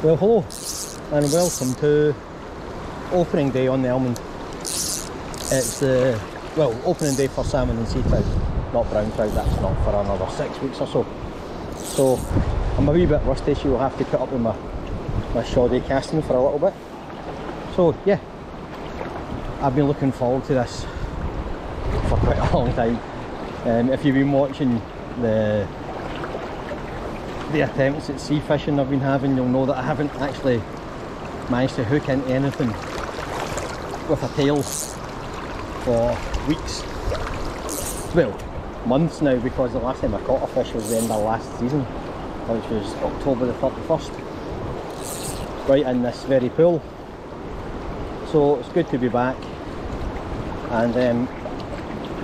Well, hello and welcome to opening day on the Almond. It's the, well, opening day for salmon and sea trout, not brown trout. That's not for another 6 weeks or so. So I'm a wee bit rusty, so you'll have to put up with my shoddy casting for a little bit. So yeah, I've been looking forward to this for quite a long time. If you've been watching the attempts at sea fishing I've been having, you'll know that I haven't actually managed to hook into anything with a tail for weeks, well, months now, because the last time I caught a fish was the end of last season, which was October the 31st, right in this very pool. So it's good to be back and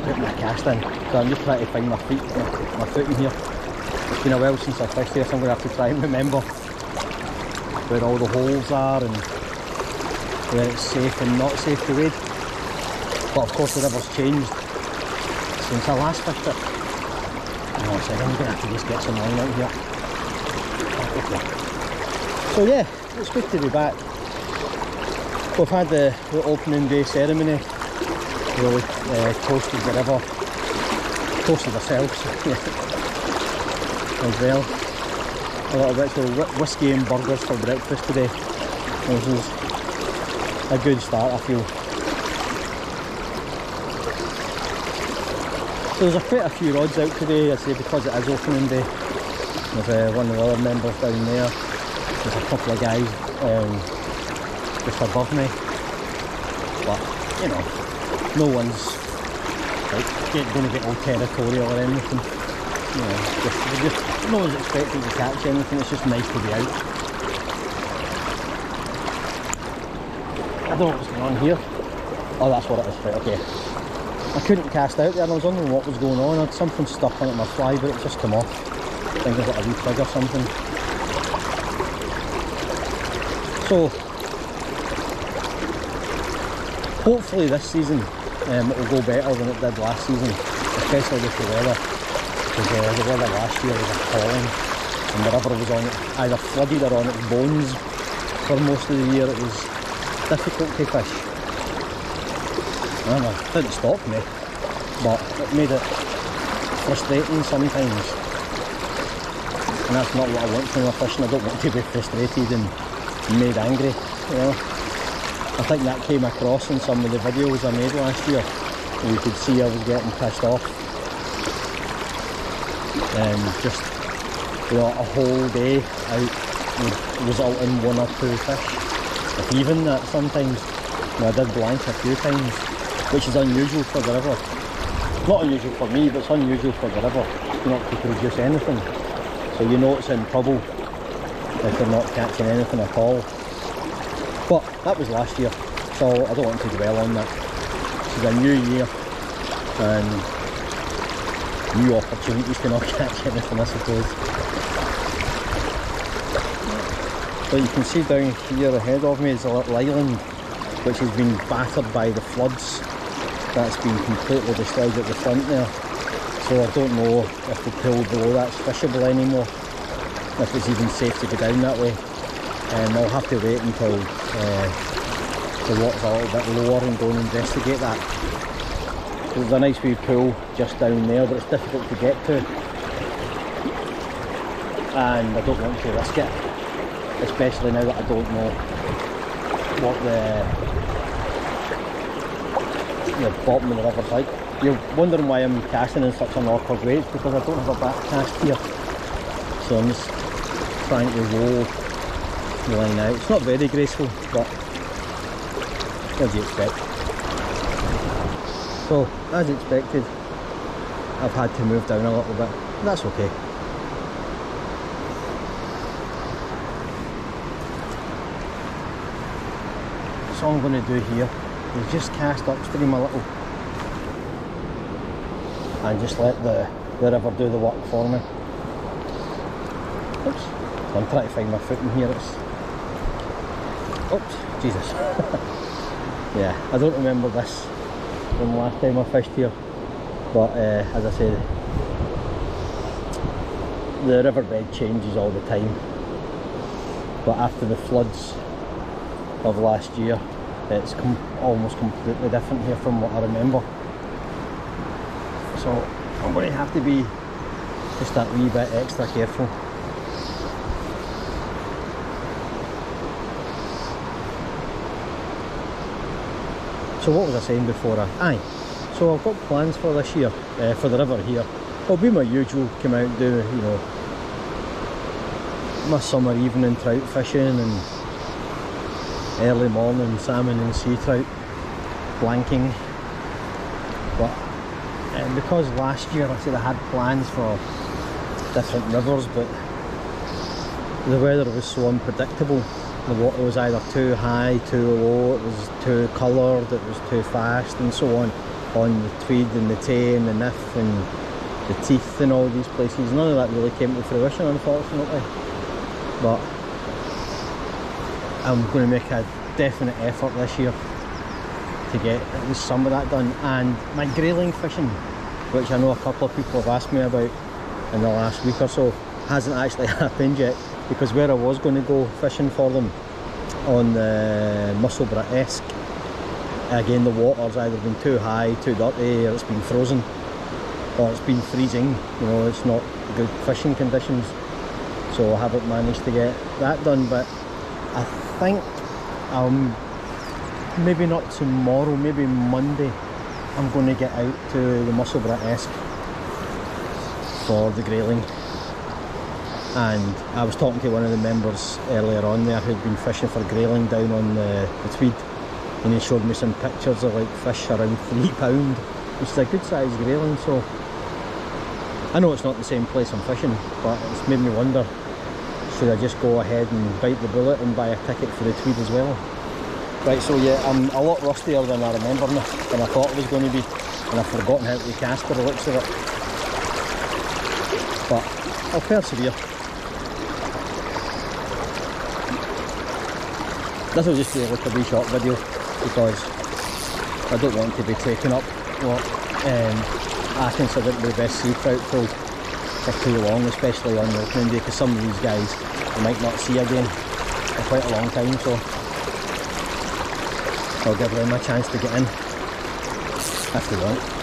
putting my cast in. So I'm just trying to find my foot in here. It's been a while since I fished here, so I'm going to have to try and remember where all the holes are and where it's safe and not safe to wade. But of course the river's changed since I last fished it. Hang on a second, I'm going to have to just get some line out here. Okay. So yeah, it's good to be back. We've had the opening day ceremony, really toasted the river, toasted ourselves as well. A little bit of whisky and burgers for breakfast today, which is a good start, I feel. So there's quite a few rods out today, I say, because it is opening day. There's one of the other members down there, there's a couple of guys just above me, but you know, no one's like going to get all territorial or anything. You know, just no one's expecting to catch anything. It's just nice to be out. I don't know what's going on here. Oh, that's what it is, right, okay. I couldn't cast out there and I was wondering what was going on. I had something stuck on it, my fly, but it just come off. I think I got a wee twig or something. So hopefully this season it will go better than it did last season, especially with the weather. Because the weather last year was appalling and the river was on it, either flooded or on its bones for most of the year. It was difficult to fish. It didn't stop me, but it made it frustrating sometimes. And that's not what I want from my fishing. I don't want to be frustrated and made angry, you know. I think that came across in some of the videos I made last year. You could see I was getting pissed off. Just, you know, a whole day out would result in 1 or 2 fish, if even that sometimes. You know, I did blank a few times, which is unusual for the river. Not unusual for me, but it's unusual for the river not to produce anything. So you know it's in trouble if you're not catching anything at all. But that was last year, so I don't want to dwell on that. This is a new year and new opportunities to not catch anything, I suppose. But you can see down here ahead of me is a little island which has been battered by the floods. That's been completely destroyed at the front there. So I don't know if the pool below that's fishable anymore, if it's even safe to go down that way. I'll have to wait until the water's a little bit lower and go and investigate that. There's a nice wee pool just down there, but it's difficult to get to, and I don't want to risk it, especially now that I don't know what the bottom of the river's like. You're wondering why I'm casting in such an awkward way. It's because I don't have a back cast here, so I'm just trying to roll the line out. It's not very graceful, but what do you expect? So, as expected, I've had to move down a little bit. That's okay. So all I'm going to do here is just cast upstream a little and just let the river do the work for me. Oops. I'm trying to find my foot in here. Oops, Jesus. Yeah, I don't remember this from last time I fished here, but as I said, the riverbed changes all the time. but after the floods of last year, it's almost completely different here from what I remember. So I'm going to have to be just that wee bit extra careful. So what was I saying before? So I've got plans for this year, for the river here. It'll be my usual, come out and do, you know, my summer evening trout fishing and early morning salmon and sea trout blanking. But because last year I said I had plans for different rivers, but the weather was so unpredictable. The water was either too high, too low, it was too coloured, it was too fast and so on the Tweed and the Tay and the Niff and the Teeth and all these places. None of that really came to fruition, unfortunately. But I'm going to make a definite effort this year to get at least some of that done. And my grayling fishing, which I know a couple of people have asked me about in the last week or so, hasn't actually happened yet, because where I was going to go fishing for them on the Musselburgh-esque, again the water's either been too high, too dirty, or it's been frozen, or it's been freezing. You know, it's not good fishing conditions, so I haven't managed to get that done. But I think maybe not tomorrow, maybe Monday, I'm going to get out to the Musselburgh-esque for the grayling. And I was talking to one of the members earlier on there who'd been fishing for grayling down on the Tweed, and he showed me some pictures of like fish around £3, which is a good sized grayling. So I know it's not the same place I'm fishing, but it's made me wonder, should I just go ahead and bite the bullet and buy a ticket for the Tweed as well? Right, so yeah, I'm a lot rustier than I remember now, than I thought I was going to be, and I've forgotten how to cast by the looks of it. But I'll persevere. This will just be like a wee short video, because I don't want to be taking up what I consider to be the best sea trout pull for too long, especially on the opening day, because some of these guys I might not see again for quite a long time. So I'll give them a chance to get in if they want.